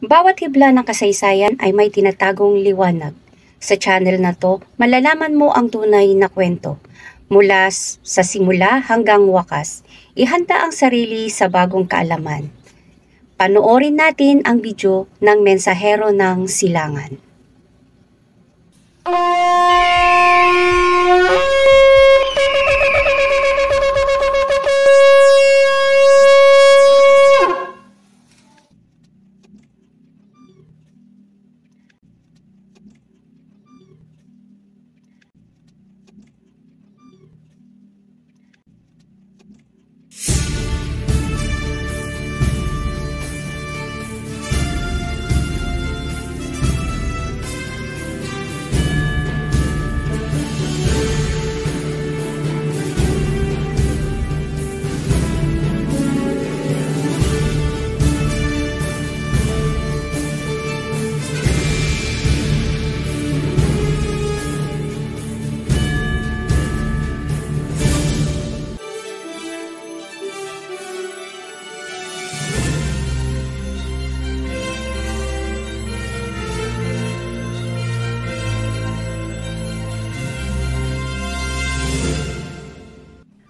Bawat hibla ng kasaysayan ay may tinatagong liwanag. Sa channel na to, malalaman mo ang tunay na kwento. Mula sa simula hanggang wakas, ihanda ang sarili sa bagong kaalaman. Panoorin natin ang video ng Mensahero ng Silangan.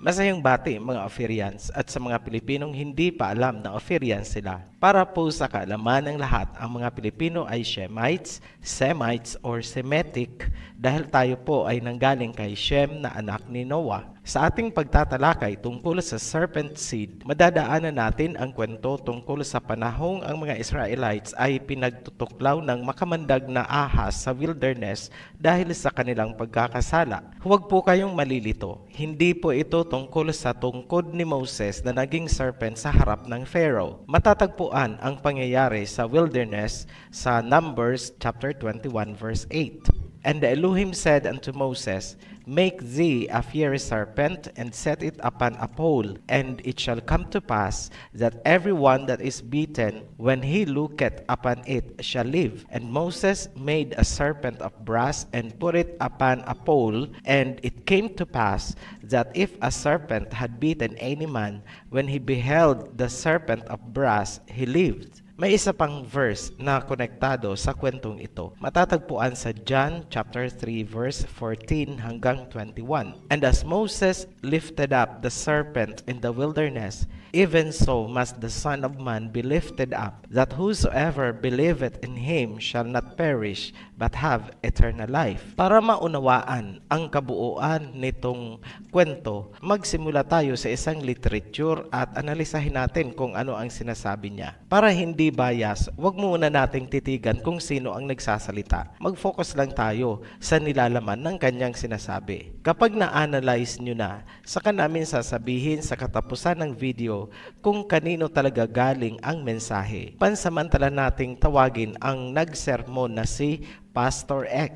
Masayang bati mga Ophirians at sa mga Pilipinong hindi pa alam na Ophirians sila. Para po sa kaalaman ng lahat, ang mga Pilipino ay Shemites, Semites or Semitic dahil tayo po ay nanggaling kay Shem na anak ni Noah. Sa ating pagtatalakay tungkol sa serpent seed, madadaanan natin ang kwento tungkol sa panahong ang mga Israelites ay pinagtutuklaw ng makamandag na ahas sa wilderness dahil sa kanilang pagkakasala. Huwag po kayong malilito. Hindi po ito tungkol sa tungkod ni Moses na naging serpent sa harap ng Pharaoh. Matatagpuan ang pangyayari sa wilderness sa Numbers chapter 21 verse 8. And the Elohim said unto Moses, Make thee a fiery serpent, and set it upon a pole, and it shall come to pass that every one that is beaten, when he looketh upon it, shall live. And Moses made a serpent of brass, and put it upon a pole, and it came to pass that if a serpent had beaten any man, when he beheld the serpent of brass, he lived. May isa pang verse na konektado sa kwentong ito. Matatagpuan sa John chapter 3 verse 14 hanggang 21. And as Moses lifted up the serpent in the wilderness, even so must the Son of Man be lifted up, that whosoever believeth in him shall not perish, but have eternal life. Para maunawaan ang kabuuan nitong kwento, magsimula tayo sa isang literature at analisahin natin kung ano ang sinasabi niya. Para hindi bias, wag muna nating titigan kung sino ang nagsasalita. Mag-focus lang tayo sa nilalaman ng kanyang sinasabi. Kapag na-analyze nyo na, saka namin sasabihin sa katapusan ng video kung kanino talaga galing ang mensahe. Pansamantala nating tawagin ang nagsermon na si Pastor X.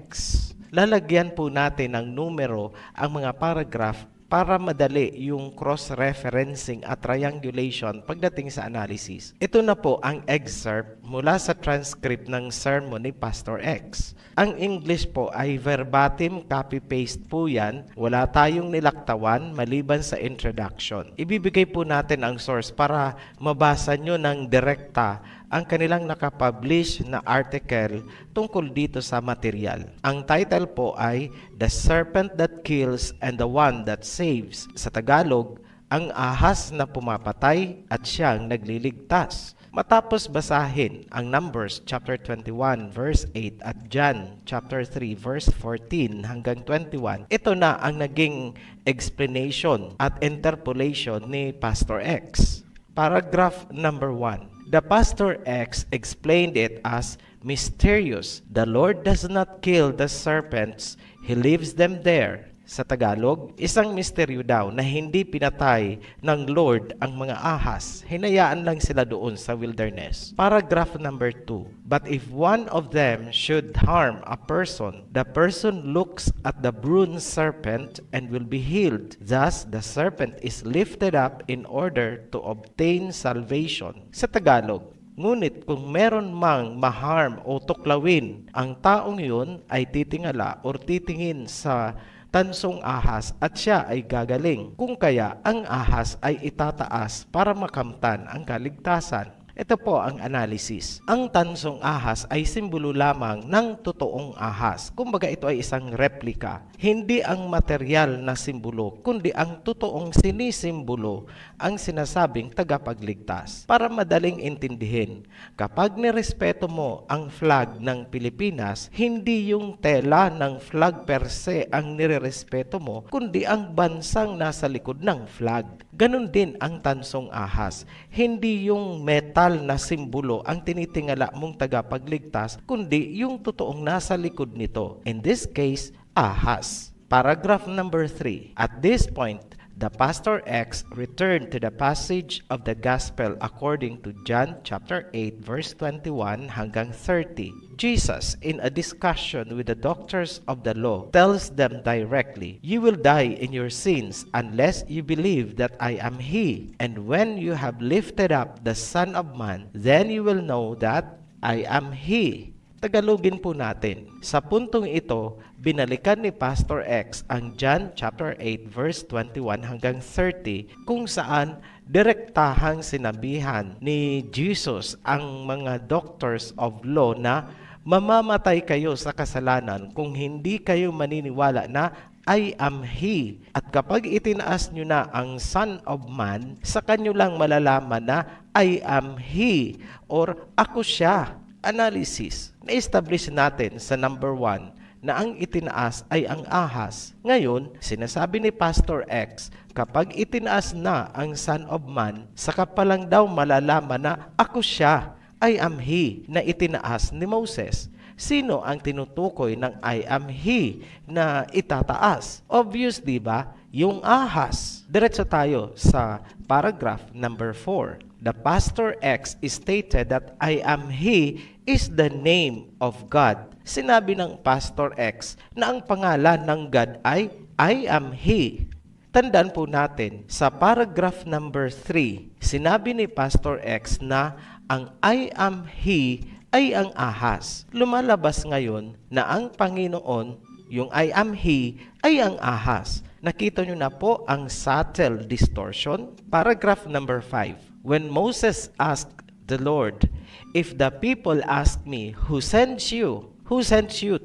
Lalagyan po natin ng numero ang mga paragraph para madali yung cross-referencing at triangulation pagdating sa analysis. Ito na po ang excerpt mula sa transcript ng sermon ni Pastor X. Ang English po ay verbatim copy-paste po yan. Wala tayong nilaktawan maliban sa introduction. Ibibigay po natin ang source para mabasa nyo ng direkta ang kanilang nakapublish na article tungkol dito sa material. Ang title po ay The Serpent That Kills and the One That Saves. Sa Tagalog, ang ahas na pumapatay at siyang nagliligtas. Matapos basahin ang Numbers chapter 21 verse 8 at John chapter 3 verse 14 hanggang 21, ito na ang naging explanation at interpolation ni Pastor X. Paragraph number 1. The Pastor X explained it as mysterious. The Lord does not kill the serpents, He leaves them there. Sa Tagalog, isang misteryo daw na hindi pinatay ng Lord ang mga ahas. Hinayaan lang sila doon sa wilderness. Paragraph number 2. But if one of them should harm a person, the person looks at the bronze serpent and will be healed. Thus, the serpent is lifted up in order to obtain salvation. Sa Tagalog, ngunit kung meron mang maharm o tuklawin, ang taong yun ay titingala o titingin sa tansong ahas at siya ay gagaling. Kung kaya ang ahas ay itataas para makamtan ang kaligtasan. Ito po ang analysis. Ang tansong ahas ay simbolo lamang ng totoong ahas. Kumbaga ito ay isang replika. Hindi ang material na simbolo, kundi ang totoong sinisimbolo ang sinasabing tagapagligtas. Para madaling intindihin, kapag nirespeto mo ang flag ng Pilipinas, hindi yung tela ng flag per se ang nirerespeto mo, kundi ang bansang nasa likod ng flag. Ganon din ang tansong ahas. Hindi yung metal na simbolo ang tinitingala mong tagapagligtas, kundi yung totoong nasa likod nito. In this case, ahas. Paragraph number 3. At this point, the Pastor X returned to the passage of the Gospel according to John chapter 8 verse 21 hanggang 30. Jesus, in a discussion with the doctors of the law, tells them directly, "You will die in your sins unless you believe that I am He. And when you have lifted up the Son of Man, then you will know that I am He." Tagalogin po natin. Sa puntong ito, binalikan ni Pastor X ang John chapter 8 verse 21 hanggang 30 kung saan direktahang sinabihan ni Jesus ang mga doctors of law na mamamatay kayo sa kasalanan kung hindi kayo maniniwala na I am He. At kapag itinaas nyo na ang Son of Man, sa kanyo lang malalaman na I am He or ako siya. Analysis. Na-establish natin sa number 1 na ang itinaas ay ang ahas. Ngayon, sinasabi ni Pastor X, kapag itinaas na ang Son of Man, saka pa lang daw malalaman na ako siya, I am He, na itinaas ni Moses. Sino ang tinutukoy ng I am He na itataas? Obvious, di ba? Yung ahas. Diretso tayo sa paragraph number 4. The Pastor X stated that I am He is the name of God. Sinabi ng Pastor X na ang pangalan ng God ay I am He. Tandaan po natin, sa paragraph number 3, sinabi ni Pastor X na ang I am He ay ang ahas. Lumalabas ngayon na ang Panginoon, yung I am He, ay ang ahas. Nakita nyo na po ang subtle distortion. Paragraph number 5. When Moses asked the Lord, "If the people ask me, who sent you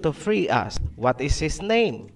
to free us? What is his name?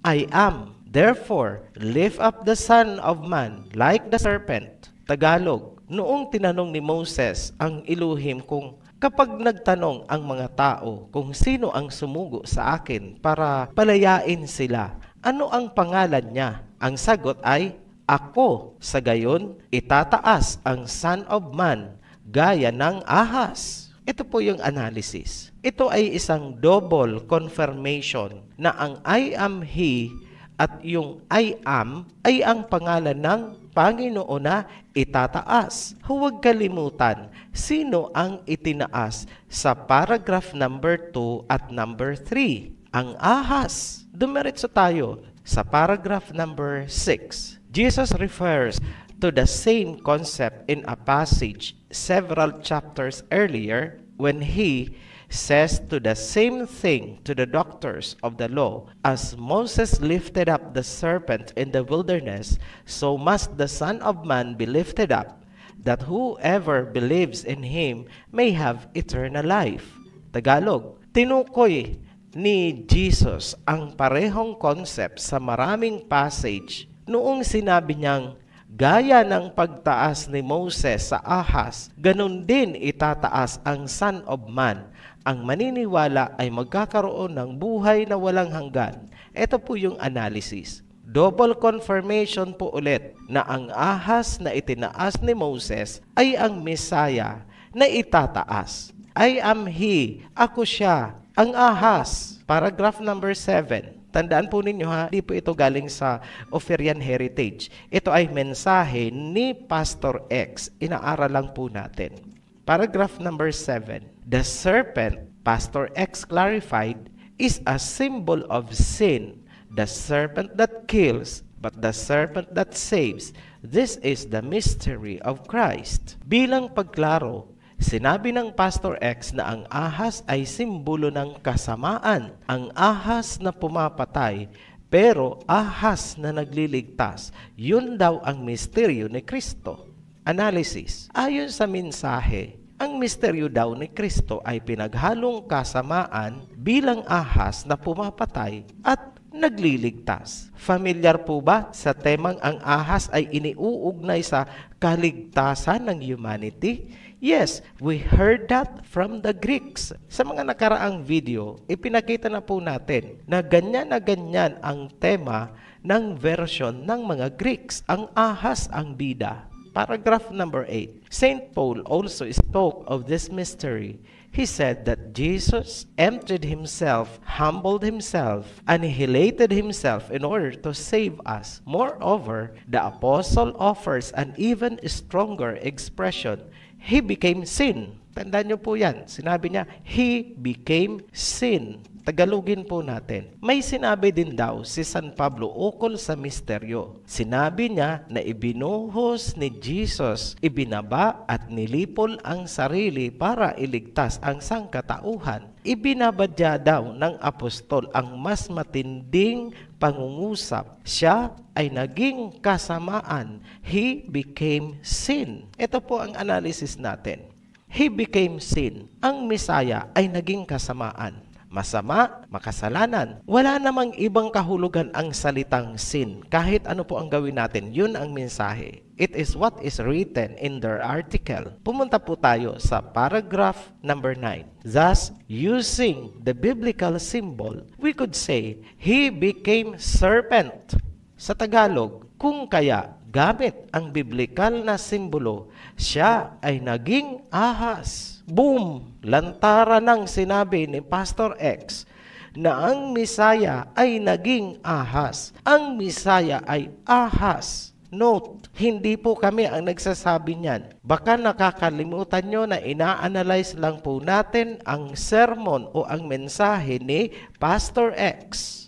I am. Therefore, lift up the Son of Man like the serpent." Tagalog, noong tinanong ni Moses ang Elohim kung kapag nagtanong ang mga tao kung sino ang sumugo sa akin para palayain sila, ano ang pangalan niya? Ang sagot ay, ako. Sa gayon, itataas ang Son of Man gaya ng ahas. Ito po yung analysis. Ito ay isang double confirmation na ang I am He at yung I am ay ang pangalan ng Panginoon na itataas. Huwag kalimutan, sino ang itinaas sa paragraph number 2 at number 3? Ang ahas. Dumiretso tayo sa paragraph number 6. Jesus refers to the same concept in a passage several chapters earlier when He says to the same thing to the doctors of the law, "As Moses lifted up the serpent in the wilderness, so must the Son of Man be lifted up, that whoever believes in Him may have eternal life." Tagalog, tinukoy ni Jesus ang parehong concept sa maraming passage noong sinabi niyang, gaya ng pagtaas ni Moses sa ahas, ganun din itataas ang Son of Man. Ang maniniwala ay magkakaroon ng buhay na walang hanggan. Ito po yung analysis. Double confirmation po ulit na ang ahas na itinaas ni Moses ay ang Messiah na itataas. I am He, ako siya, ang ahas. Paragraph number 7. Tandaan po ninyo ha, di po ito galing sa Oferian Heritage. Ito ay mensahe ni Pastor X. Inaaral lang po natin. Paragraph number 7. The serpent, Pastor X clarified, is a symbol of sin. The serpent that kills, but the serpent that saves. This is the mystery of Christ. Bilang pagklaro, sinabi ng Pastor X na ang ahas ay simbolo ng kasamaan. Ang ahas na pumapatay, pero ahas na nagliligtas. Yun daw ang misteryo ni Kristo. Analysis. Ayon sa mensahe, Ang misteryo daw ni Kristo ay pinaghalong kasamaan bilang ahas na pumapatay at nagliligtas. Familiar po ba sa temang ang ahas ay iniuugnay sa kaligtasan ng humanity? Yes, we heard that from the Greeks. Sa mga nakaraang video, ipinakita na po natin na ganyan ang tema ng version ng mga Greeks. Ang ahas ang bida. Paragraph number 8. St. Paul also spoke of this mystery. He said that Jesus emptied himself, humbled himself, annihilated himself in order to save us. Moreover, the apostle offers an even stronger expression. He became sin. Tandaan niyo po yan. Sinabi niya, He became sin. Tagalogin po natin. May sinabi din daw si San Pablo ukol sa misteryo. Sinabi niya na ibinuhos ni Jesus, ibinaba at nilipol ang sarili para iligtas ang sangkatauhan. Ibinabadya daw ng apostol ang mas matinding pangungusap. Siya ay naging kasamaan. He became sin. Ito po ang analysis natin. He became sin. Ang Misaya ay naging kasamaan. Masama, makasalanan. Wala namang ibang kahulugan ang salitang sin. Kahit ano po ang gawin natin, yun ang mensahe. It is what is written in their article. Pumunta po tayo sa paragraph number 9. Thus, using the biblical symbol, we could say, He became serpent. Sa Tagalog, kung kaya gamit ang biblikal na simbolo, siya ay naging ahas. Boom! Lantara ng sinabi ni Pastor X na ang Misaya ay naging ahas. Ang Misaya ay ahas. Note, hindi po kami ang nagsasabi niyan. Baka nakakalimutan nyo na ina-analyze lang po natin ang sermon o ang mensahe ni Pastor X.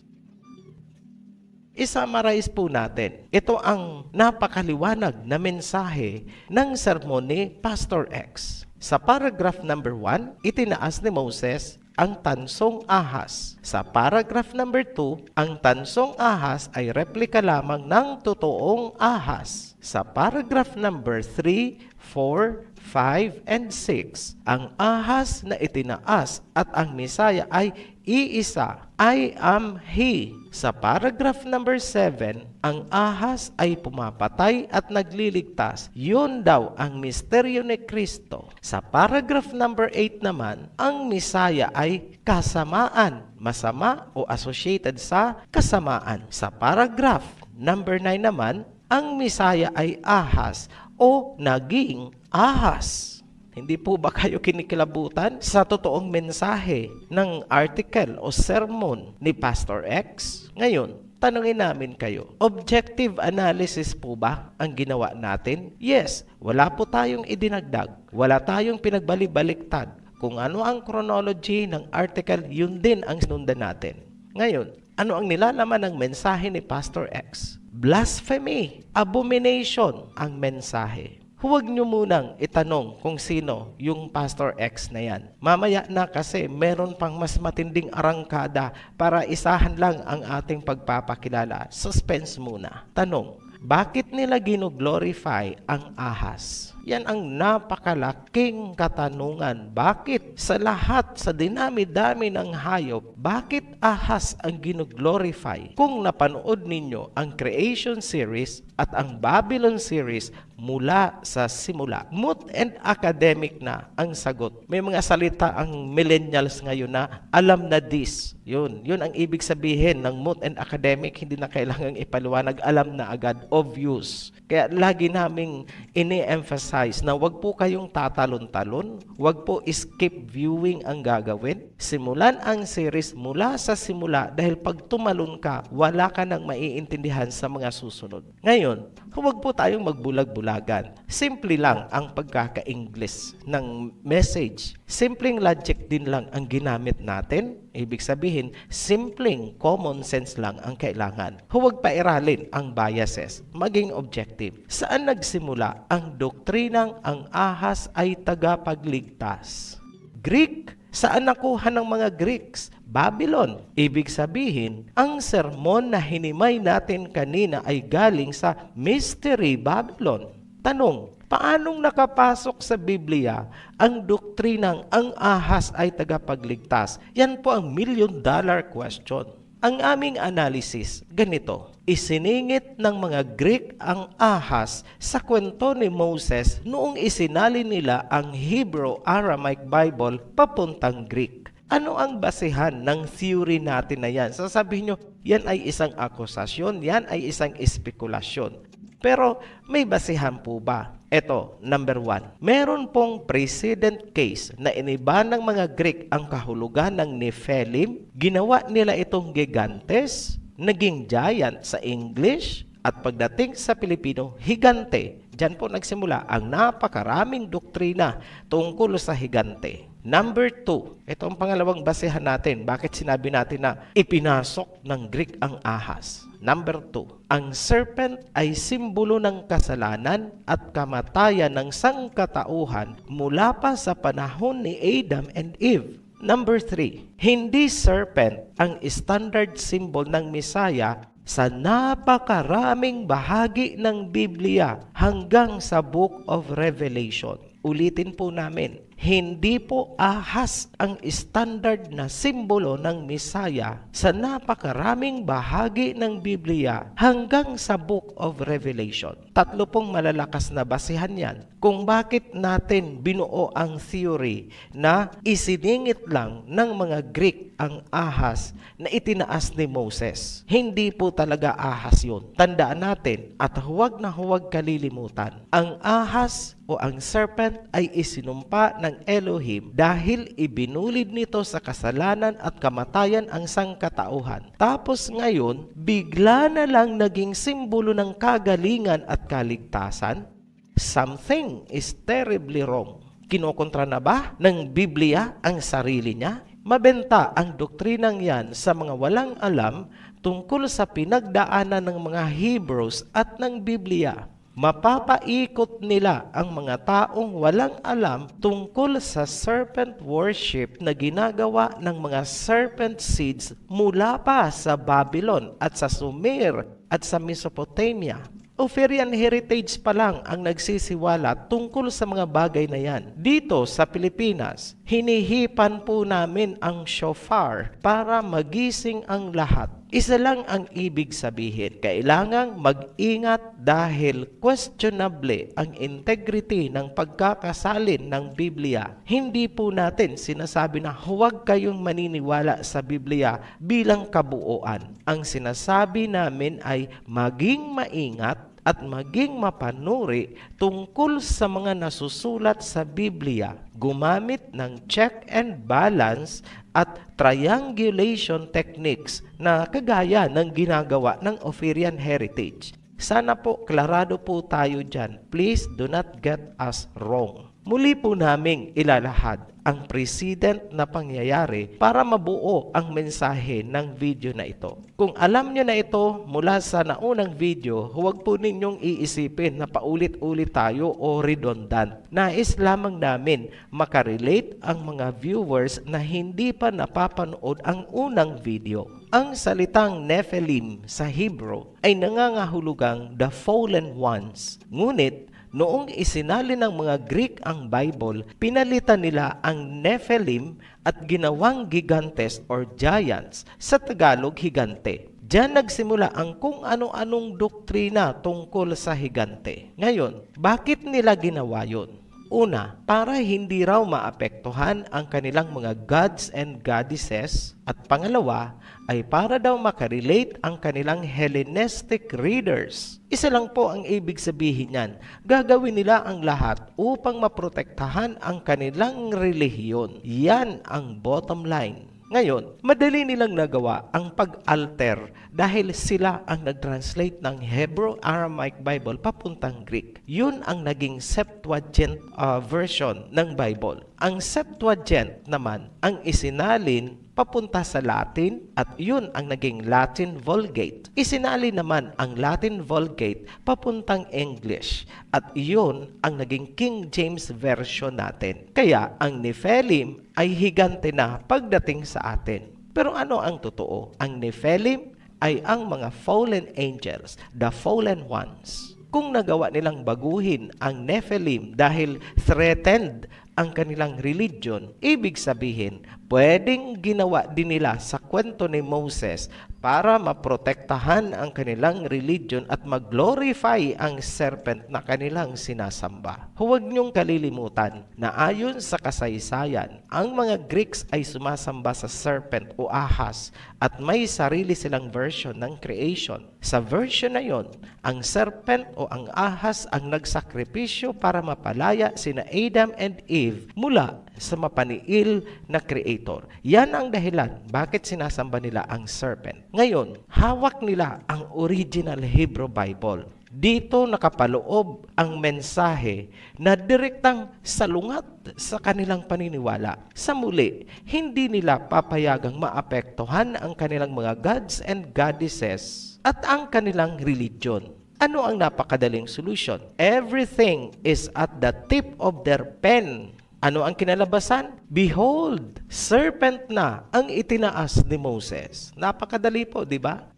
I-summarize po natin. Ito ang napakaliwanag na mensahe ng sermon ni Pastor X. Sa paragraph number 1, itinaas ni Moses ang tansong ahas. Sa paragraph number 2, ang tansong ahas ay replika lamang ng totoong ahas. Sa paragraph number 3, 4, 5, and 6, ang ahas na itinaas at ang Misaya ay iisa. I am He. Sa paragraph number 7, ang ahas ay pumapatay at nagliligtas. Yun daw ang misteryo ni Kristo. Sa paragraph number 8 naman, ang Misaya ay kasamaan, masama o associated sa kasamaan. Sa paragraph number 9 naman, ang Misaya ay ahas o naging ahas. Hindi po ba kayo kinikilabutan sa totoong mensahe ng article o sermon ni Pastor X? Ngayon, tanungin namin kayo, objective analysis po ba ang ginawa natin? Yes, wala po tayong idinagdag, wala tayong pinagbali-baliktad. Kung ano ang chronology ng article, yun din ang sinundan natin. Ngayon, ano ang nilalaman ng mensahe ni Pastor X? Blasphemy, abomination ang mensahe. Huwag nyo munang itanong kung sino yung Pastor X na yan. Mamaya na kasi meron pang mas matinding arangkada para isahan lang ang ating pagpapakilala. Suspense muna. Tanong, bakit nila gino-glorify ang ahas? Yan ang napakalaking katanungan. Bakit sa lahat, sa dinami-dami ng hayop, bakit ahas ang gino-glorify? Kung napanood ninyo ang Creation series at ang Babylon series mula sa simula, moot and academic na ang sagot. May mga salita ang millennials ngayon na alam na this. Yun ang ibig sabihin ng moot and academic, hindi na kailangang ipaliwanag, alam na agad, obvious. Kaya lagi naming ini-emphasize na wag po kayong tatalon-talon, wag po skip viewing ang gagawin. Simulan ang series mula sa simula dahil pag tumalon ka, wala ka nang maiintindihan sa mga susunod. Ngayon, huwag po tayong magbulag-bulagan. Simple lang ang pagkaka-English ng message. Simpleng logic din lang ang ginamit natin. Ibig sabihin, simpleng common sense lang ang kailangan. Huwag pairalin ang biases, maging objective. Saan nagsimula ang doktrinang ang ahas ay tagapagligtas? Greek. Saan nakuha ng mga Greeks? Babylon. Ibig sabihin, ang sermon na hinimay natin kanina ay galing sa Mystery Babylon. Tanong, paanong nakapasok sa Biblia ang doktrinang ang ahas ay tagapagligtas? Yan po ang million-dollar question. Ang aming analysis, ganito. Isiningit ng mga Greek ang ahas sa kwento ni Moses noong isinali nila ang Hebrew-Aramaic Bible papuntang Greek. Ano ang basehan ng theory natin na yan? Sasabihin nyo, yan ay isang akusasyon, yan ay isang espekulasyon. Pero may basehan po ba? Ito, number 1. Meron pong precedent case na iniba ng mga Greek ang kahulugan ng Nephilim. Ginawa nila itong gigantes, naging giant sa English, at pagdating sa Pilipino, higante. Diyan po nagsimula ang napakaraming doktrina tungkol sa higante. Number 2, ito ang pangalawang basehan natin. Bakit sinabi natin na ipinasok ng Greek ang ahas? Number 2, ang serpent ay simbolo ng kasalanan at kamatayan ng sangkatauhan mula pa sa panahon ni Adam and Eve. Number 3, hindi serpent ang standard symbol ng Messiah sa napakaraming bahagi ng Biblia hanggang sa Book of Revelation. Ulitin po namin, hindi po ahas ang standard na simbolo ng Messiah sa napakaraming bahagi ng Biblia hanggang sa Book of Revelation. 3 pong malalakas na basehan yan kung bakit natin binuo ang theory na isiningit lang ng mga Greek ang ahas na itinaas ni Moses. Hindi po talaga ahas yun. Tandaan natin at huwag na huwag kalilimutan. Ang ahas o ang serpent ay isinumpa ng Elohim dahil ibinulid nito sa kasalanan at kamatayan ang sangkatauhan. Tapos ngayon, bigla na lang naging simbolo ng kagalingan at kaligtasan. Something is terribly wrong. Kinokontra na ba ng Biblia ang sarili niya? Mabenta ang doktrinang yan sa mga walang alam tungkol sa pinagdaanan ng mga Hebrews at ng Biblia. Mapapaikot nila ang mga taong walang alam tungkol sa serpent worship na ginagawa ng mga serpent seeds mula pa sa Babylon at sa Sumer at sa Mesopotamia. Ophirian heritage pa lang ang nagsisiwala tungkol sa mga bagay na yan. Dito sa Pilipinas, hinihipan po namin ang shofar para magising ang lahat. Isa lang ang ibig sabihin. Kailangang mag-ingat dahil questionable ang integrity ng pagkakasalin ng Biblia. Hindi po natin sinasabi na huwag kayong maniniwala sa Biblia bilang kabuuan. Ang sinasabi namin ay maging maingat at maging mapanuri tungkol sa mga nasusulat sa Biblia. Gumamit ng check and balance at triangulation techniques na kagaya ng ginagawa ng Ophirian heritage. Sana po klarado po tayo dyan. Please do not get us wrong. Muli po naming ilalahad ang precedent na pangyayari para mabuo ang mensahe ng video na ito. Kung alam nyo na ito mula sa naunang video, huwag po ninyong iisipin na paulit-ulit tayo o redundant. Nais lamang namin makarelate ang mga viewers na hindi pa napapanood ang unang video. Ang salitang Nephilim sa Hebrew ay nangangahulugang the fallen ones. Ngunit, noong isinali ng mga Greek ang Bible, pinalitan nila ang Nephilim at ginawang gigantes or giants, sa Tagalog higante. Diyan nagsimula ang kung ano-anong doktrina tungkol sa higante. Ngayon, bakit nila ginawa yun? Una, para hindi raw maapektuhan ang kanilang mga gods and goddesses. At pangalawa, ay para daw makarelate ang kanilang Hellenistic readers. Isa lang po ang ibig sabihin niyan. Gagawin nila ang lahat upang maprotektahan ang kanilang relihiyon. Yan ang bottom line. Ngayon, madali nilang nagawa ang pag-alter dahil sila ang nag-translate ng Hebrew-Aramaic Bible papuntang Greek. Yun ang naging Septuagint version ng Bible. Ang Septuagint naman ang isinalin papunta sa Latin at yun ang naging Latin Vulgate. Isinali naman ang Latin Vulgate papuntang English at yun ang naging King James Version natin. Kaya ang Nephilim ay higante na pagdating sa atin. Pero ano ang totoo? Ang Nephilim ay ang mga fallen angels, the fallen ones. kung nagawa nilang baguhin ang Nephilim dahil threatened ang kanilang religion, ibig sabihin, pwedeng ginawa din nila sa kwento ni Moses para maprotektahan ang kanilang religion at mag-glorify ang serpent na kanilang sinasamba. Huwag niyong kalilimutan na ayon sa kasaysayan, ang mga Greeks ay sumasamba sa serpent o ahas at may sarili silang version ng creation. Sa version na yon, ang serpent o ang ahas ang nagsakripisyo para mapalaya sina Adam and Eve mula sa mapaniil na creator. Yan ang dahilan bakit sinasamba nila ang serpent. Ngayon, hawak nila ang original Hebrew Bible. Dito nakapaloob ang mensahe na direktang salungat sa kanilang paniniwala. Sa muli, hindi nila papayagang maapektuhan ang kanilang mga gods and goddesses at ang kanilang religion. Ano ang napakadaling solution? Everything is at the tip of their pen. Ano ang kinalabasan? Behold, serpent na ang itinaas ni Moses. Napakadali po, di ba?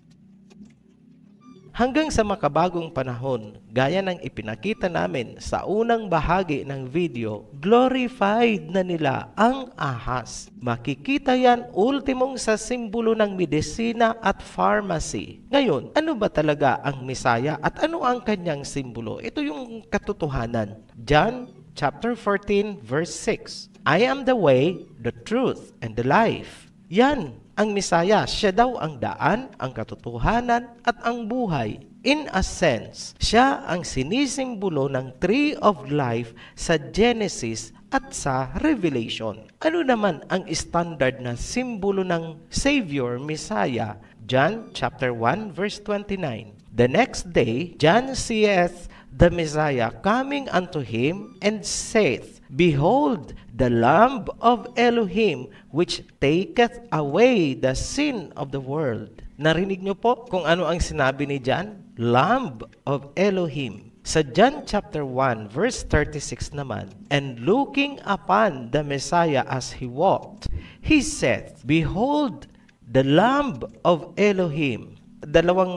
Hanggang sa makabagong panahon, gaya ng ipinakita namin sa unang bahagi ng video, glorified na nila ang ahas. Makikita yan ultimong sa simbolo ng medisina at pharmacy. Ngayon, ano ba talaga ang Mesaya at ano ang kanyang simbolo? Ito yung katotohanan. John chapter 14 verse 6. I am the way, the truth, and the life. Yan ang Mesaya. Siya daw ang daan, ang katotohanan, at ang buhay. In a sense, siya ang sinisimbolo ng Tree of Life sa Genesis at sa Revelation. Ano naman ang standard na simbolo ng Savior, Messiah? John chapter 1 verse 29. The next day, John seeth the Messiah coming unto him and saith, Behold, the Lamb of Elohim, which taketh away the sin of the world. Narinig niyo po kung ano ang sinabi ni John? Lamb of Elohim. Sa John chapter 1 verse 36 naman, and looking upon the Messiah as he walked, he said, Behold, the Lamb of Elohim. Dalawang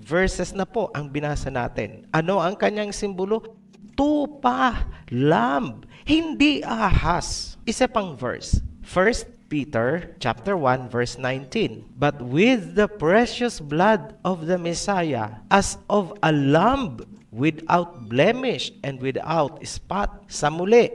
verses na po ang binasa natin. Ano ang kanyang simbolo? Tupa, lamb, hindi ahas. Isa pang verse. 1 Peter chapter 1 verse 19. But with the precious blood of the Messiah, as of a lamb without blemish and without spot. Sa muli,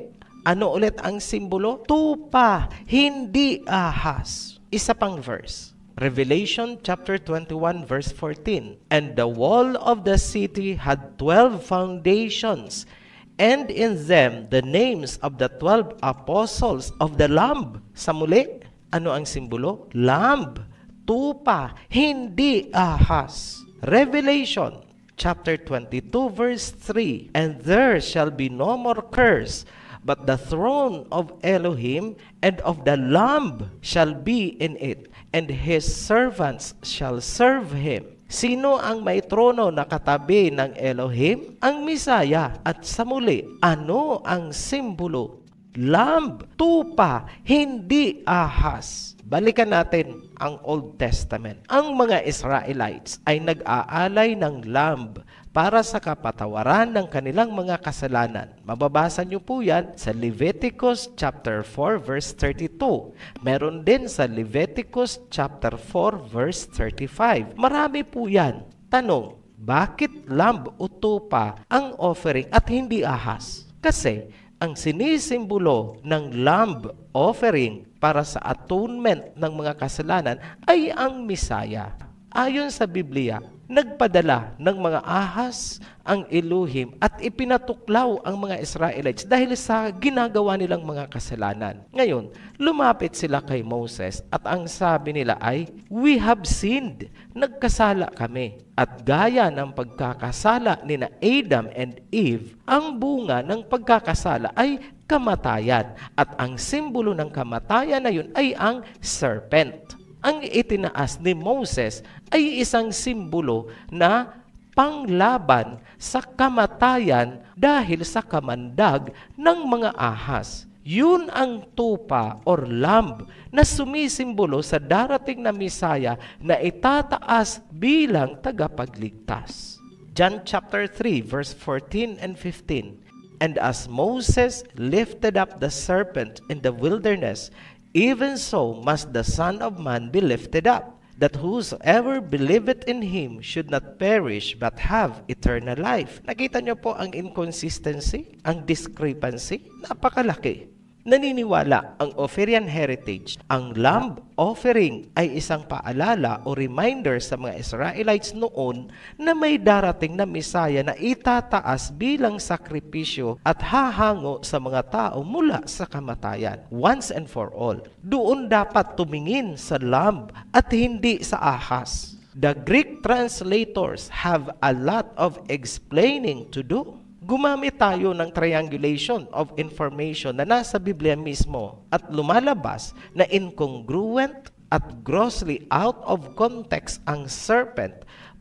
ano ulit ang simbolo? Tupa, hindi ahas. Isa pang verse. Revelation chapter 21 verse 14. And the wall of the city had 12 foundations, and in them the names of the 12 apostles of the Lamb. Sa muli, ano ang simbolo? Lamb, tupa, hindi ahas. Revelation chapter 22 verse 3. And there shall be no more curse, but the throne of Elohim and of the Lamb shall be in it, and his servants shall serve him. Sino ang may trono na katabi ng Elohim? Ang Mesaya. At sa muli, ano ang simbolo? Lamb, tupa, hindi ahas. Balikan natin ang Old Testament. Ang mga Israelites ay nag-aalay ng lamb para sa kapatawaran ng kanilang mga kasalanan. Mababasa niyo po yan sa Leviticus chapter 4 verse 32. Meron din sa Leviticus chapter 4 verse 35. Marami po yan. Tanong, bakit lamb o tupa ang offering at hindi ahas? Kasi ang sinisimbolo ng lamb offering para sa atonement ng mga kasalanan ay ang Mesaya. Ayon sa Biblia, nagpadala ng mga ahas ang Elohim at ipinatuklaw ang mga Israelites dahil sa ginagawa nilang mga kasalanan. Ngayon, lumapit sila kay Moses at ang sabi nila ay, We have sinned. Nagkasala kami. At gaya ng pagkakasala ni na Adam and Eve, ang bunga ng pagkakasala ay kamatayan. At ang simbolo ng kamatayan na yun ay ang serpent. Ang itinaas ni Moses ay isang simbolo na panglaban sa kamatayan dahil sa kamandag ng mga ahas. Yun ang tupa or lamb na sumisimbolo sa darating na Mesaya na itataas bilang tagapagligtas. John chapter 3, verse 14 and 15. And as Moses lifted up the serpent in the wilderness, even so must the Son of Man be lifted up, that whosoever believeth in him should not perish but have eternal life. Nakita niyo po ang inconsistency, ang discrepancy? Napakalaki. Naniniwala ang Ophirian heritage, ang lamb offering ay isang paalala o reminder sa mga Israelites noon na may darating na Misaya na itataas bilang sakripisyo at hahango sa mga tao mula sa kamatayan, once and for all. Doon dapat tumingin sa lamb at hindi sa ahas. The Greek translators have a lot of explaining to do. Gumamit tayo ng triangulation of information na nasa Biblia mismo at lumalabas na incongruent at grossly out of context ang serpent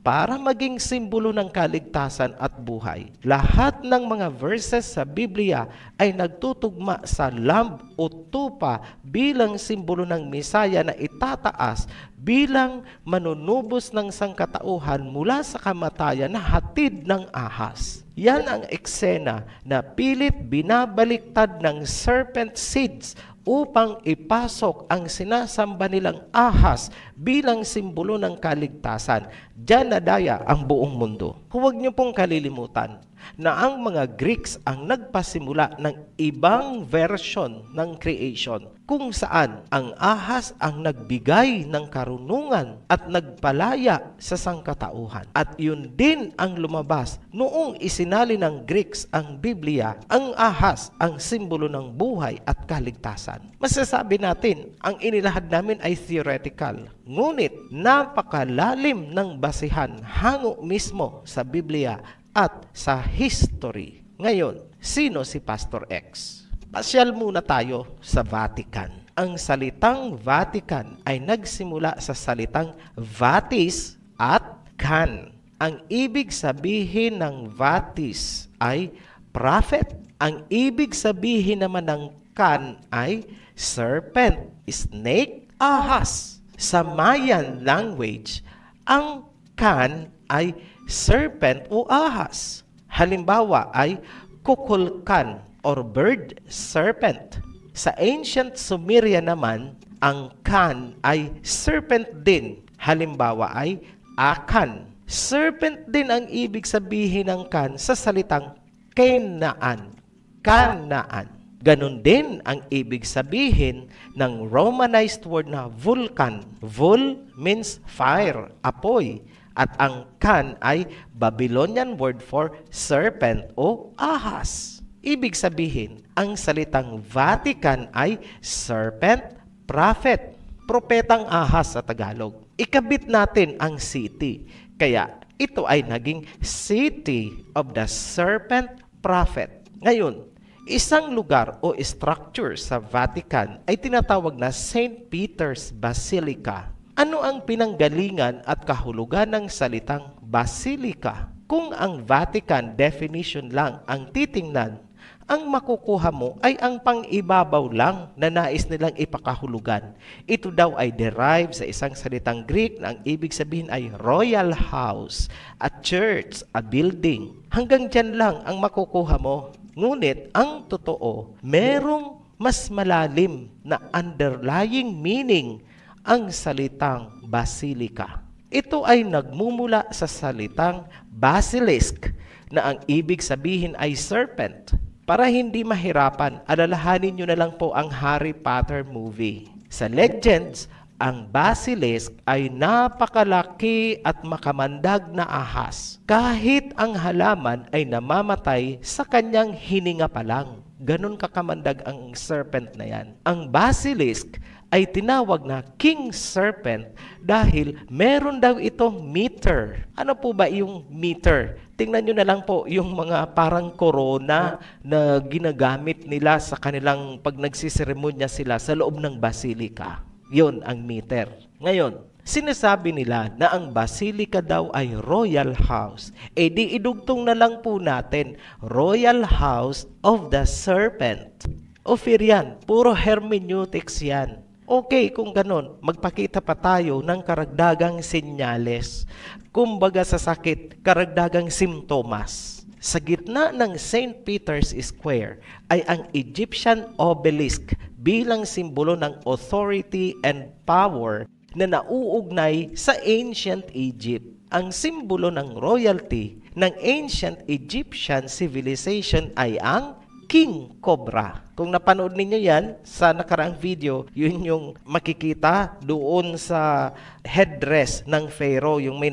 para maging simbolo ng kaligtasan at buhay. Lahat ng mga verses sa Biblia ay nagtutugma sa lamb o tupa bilang simbolo ng Misaya na itataas bilang manunubos ng sangkatauhan mula sa kamatayan na hatid ng ahas. Yan ang eksena na pilit binabaliktad ng serpent seeds upang ipasok ang sinasamba nilang ahas bilang simbolo ng kaligtasan. Diyan nadaya ang buong mundo. Huwag niyo pong kalilimutan na ang mga Greeks ang nagpasimula ng ibang version ng creation kung saan ang ahas ang nagbigay ng karunungan at nagpalaya sa sangkatauhan. At yun din ang lumabas noong isinali ng Greeks ang Biblia, ang ahas ang simbolo ng buhay at kaligtasan. Masasabi natin, ang inilahad namin ay theoretical, ngunit napakalalim ng basihan hango mismo sa Biblia at sa history. Ngayon, sino si Pastor X? Pasyal muna tayo sa Vatican. Ang salitang Vatican ay nagsimula sa salitang Vatis at Can. Ang ibig sabihin ng Vatis ay prophet. Ang ibig sabihin naman ng Can ay serpent, snake, ahas. Sa Mayan language, ang Can ay serpent o ahas. Halimbawa ay kukulkan or bird serpent. Sa ancient Sumeria naman, ang Can ay serpent din. Halimbawa ay Akan. Serpent din ang ibig sabihin ng Can sa salitang Canaan. Kanaan. Ganon din ang ibig sabihin ng Romanized word na vulkan. Vul means fire, apoy. At ang Can ay Babylonian word for serpent o ahas. Ibig sabihin, ang salitang Vatican ay serpent, prophet, propetang ahas sa Tagalog. Ikabit natin ang city. Kaya ito ay naging City of the Serpent Prophet. Ngayon, isang lugar o structure sa Vatican ay tinatawag na St. Peter's Basilica. Ano ang pinanggalingan at kahulugan ng salitang Basilica? Kung ang Vatican definition lang ang titingnan, ang makukuha mo ay ang pang-ibabaw lang na nais nilang ipakahulugan. Ito daw ay derived sa isang salitang Greek na ang ibig sabihin ay royal house, a church, a building. Hanggang dyan lang ang makukuha mo. Ngunit ang totoo, merong mas malalim na underlying meaning ang salitang basilica. Ito ay nagmumula sa salitang basilisk na ang ibig sabihin ay serpent. Para hindi mahirapan, alalahanin nyo na lang po ang Harry Potter movie. Sa Legends, ang basilisk ay napakalaki at makamandag na ahas. Kahit ang halaman ay namamatay sa kanyang hininga pa lang. Ganon kakamandag ang serpent na yan. Ang basilisk ay tinawag na king serpent dahil meron daw itong meter. Ano po ba yung meter? Tingnan nyo na lang po yung mga parang corona na ginagamit nila sa kanilang pag nagsiseremonya sila sa loob ng basilika. Yun ang meter. Ngayon, sinasabi nila na ang basilika daw ay royal house. E di idugtong na lang po natin, royal house of the serpent. Ophir yan, puro hermeneutics yan. Okay, kung ganun, magpakita pa tayo ng karagdagang senyales. Kumbaga sa sakit, karagdagang simptomas. Sa gitna ng St. Peter's Square ay ang Egyptian obelisk bilang simbolo ng authority and power na nauugnay sa ancient Egypt. Ang simbolo ng royalty ng ancient Egyptian civilization ay ang King Cobra. Kung napanood ninyo yan sa nakaraang video, yun yung makikita doon sa headdress ng Pharaoh, yung may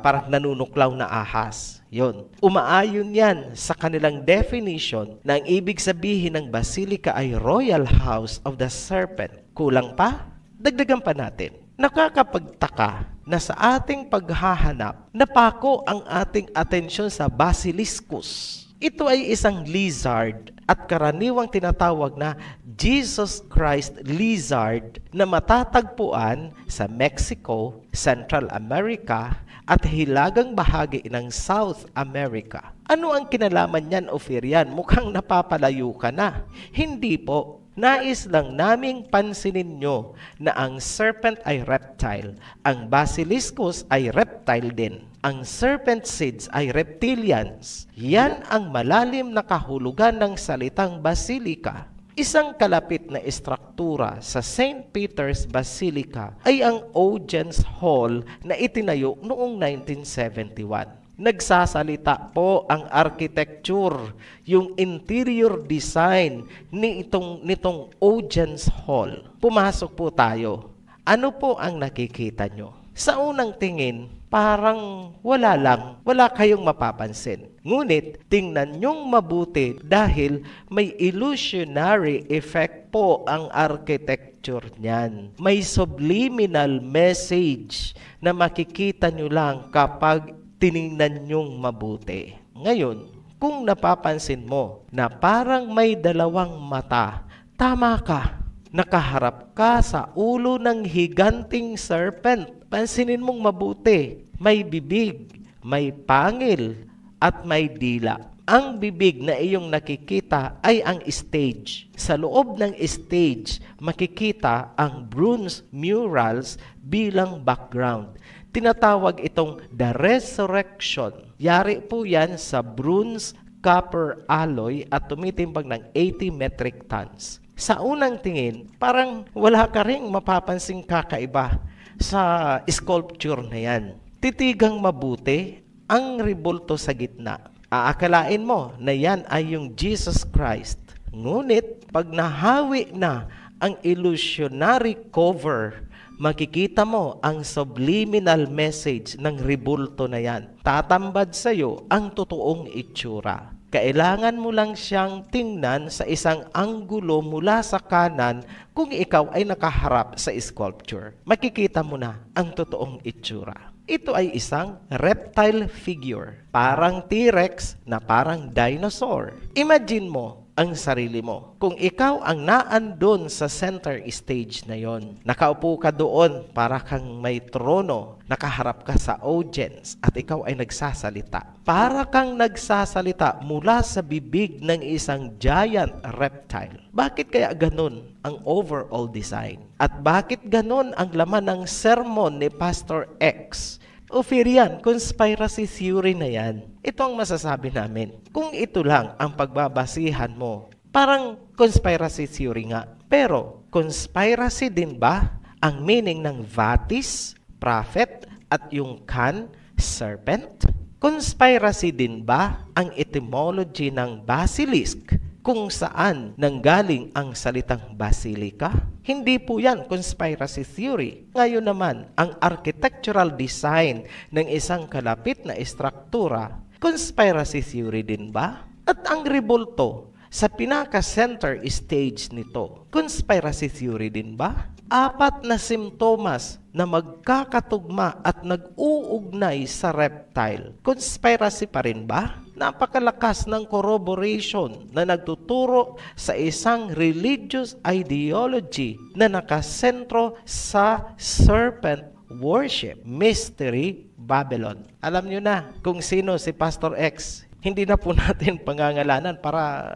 parang nanunuklaw na ahas. Yun. Umaayon yan sa kanilang definition na ang ibig sabihin ng Basilica ay Royal House of the Serpent. Kulang pa? Dagdagan pa natin. Nakakapagtaka na sa ating paghahanap, napako ang ating atensyon sa Basiliscus. Ito ay isang lizard at karaniwang tinatawag na Jesus Christ lizard na matatagpuan sa Mexico, Central America at hilagang bahagi ng South America. Ano ang kinalaman niyan, Ophirian? Mukhang napapalayo ka na. Hindi po. Nais lang naming pansinin nyo na ang serpent ay reptile. Ang basiliscus ay reptile din. Ang serpent seeds ay reptilians. Yan ang malalim na kahulugan ng salitang basilica. Isang kalapit na istruktura sa St. Peter's Basilica ay ang Audience Hall na itinayo noong 1971. Nagsasalita po ang architecture, yung interior design nitong Audience Hall. Pumasok po tayo. Ano po ang nakikita nyo? Sa unang tingin, parang wala kayong mapapansin. Ngunit, tingnan nyong mabuti dahil may illusionary effect po ang architecture niyan. May subliminal message na makikita nyo lang kapag tiningnan nyong mabuti. Ngayon, kung napapansin mo na parang may dalawang mata, tama ka. Nakaharap ka sa ulo ng higanting serpent. Pansinin mong mabuti. May bibig, may pangil, at may dila. Ang bibig na iyong nakikita ay ang stage. Sa loob ng stage, makikita ang bronze murals bilang background. Tinatawag itong the resurrection. Yari po yan sa bronze copper alloy at tumitimbang ng 80 metric tons. Sa unang tingin, parang wala ka ring mapapansing kakaiba sa sculpture na yan. Titigang mabuti ang rebulto sa gitna. Aakalain mo na yan ay yung Jesus Christ. Ngunit pag nahawi na ang illusionary cover, makikita mo ang subliminal message ng rebulto na yan. Tatambad sa iyo ang totoong itsura. Kailangan mo lang siyang tingnan sa isang anggulo mula sa kanan kung ikaw ay nakaharap sa sculpture. Makikita mo na ang totoong itsura. Ito ay isang reptile figure. Parang T-Rex na parang dinosaur. Imagine mo ang sarili mo. Kung ikaw ang naandun sa center stage na yon, nakaupo ka doon para kang may trono, nakaharap ka sa audience at ikaw ay nagsasalita. Para kang nagsasalita mula sa bibig ng isang giant reptile. Bakit kaya ganun ang overall design? At bakit ganun ang laman ng sermon ni Pastor X? Ophirian, conspiracy theory na yan. Ito ang masasabi namin. Kung ito lang ang pagbabasihan mo, parang conspiracy theory nga. Pero, conspiracy din ba ang meaning ng vatis, prophet, at yung kan, serpent? Conspiracy din ba ang etymology ng basilisk, kung saan nanggaling ang salitang basilica? Hindi po yan conspiracy theory. Ngayon naman, ang architectural design ng isang kalapit na istruktura, conspiracy theory din ba? At ang rebulto sa pinaka-center stage nito, conspiracy theory din ba? 4 na simptomas na magkakatugma at nag-uugnay sa reptile. Conspiracy pa rin ba? Napakalakas ng corroboration na nagtuturo sa isang religious ideology na nakasentro sa serpent worship. Mystery Babylon. Alam nyo na kung sino si Pastor X. Hindi na po natin pangangalanan para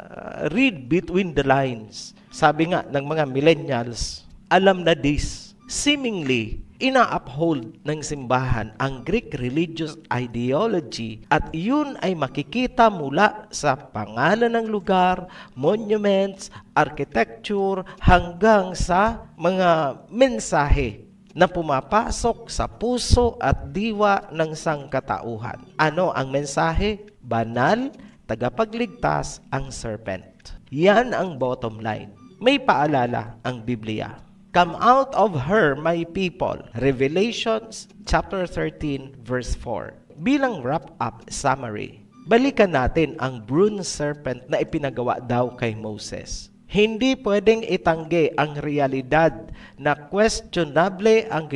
read between the lines. Sabi nga ng mga millennials, alam na this. Seemingly, ina-uphold ng simbahan ang Greek religious ideology at yun ay makikita mula sa pangalan ng lugar, monuments, architecture, hanggang sa mga mensahe na pumapasok sa puso at diwa ng sangkatauhan. Ano ang mensahe? Banal, tagapagligtas ang serpent. Yan ang bottom line. May paalala ang Biblia. Come out of her, my people. Revelations chapter 13 verse 4. Bilang wrap-up summary, balikan natin ang bronze serpent na ipinagawa daw kay Moses. Hindi pwedeng itanggi ang realidad na questionable ang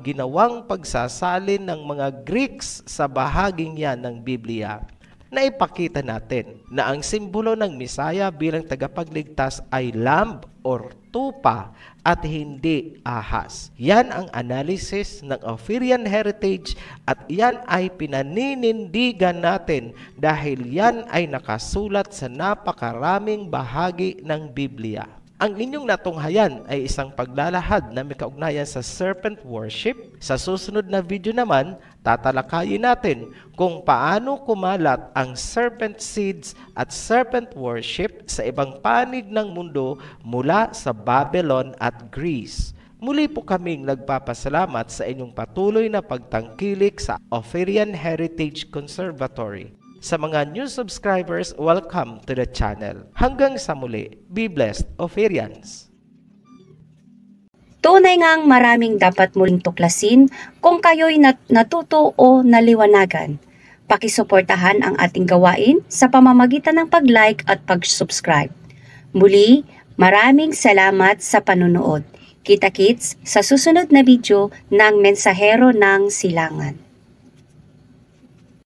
ginawang pagsasalin ng mga Greeks sa bahaging yan ng Biblia. Naipakita natin na ang simbolo ng Misaya bilang tagapagligtas ay lamb or tupa at hindi ahas. Yan ang analysis ng Ophirian heritage at yan ay pinaninindigan natin dahil yan ay nakasulat sa napakaraming bahagi ng Biblia. Ang inyong natunghayan ay isang paglalahad na may kaugnayan sa serpent worship. Sa susunod na video naman, tatalakayin natin kung paano kumalat ang serpent seeds at serpent worship sa ibang panig ng mundo mula sa Babylon at Greece. Muli po kaming nagpapasalamat sa inyong patuloy na pagtangkilik sa Ophirian Heritage Conservatory. Sa mga new subscribers, welcome to the channel. Hanggang sa muli, be blessed, Ophirians! Tunay ngang maraming dapat muling tuklasin kung kayo'y natuto o naliwanagan. Pakisuportahan ang ating gawain sa pamamagitan ng pag-like at pag-subscribe. Muli, maraming salamat sa panunood. Kita-kits sa susunod na video ng Mensahero ng Silangan.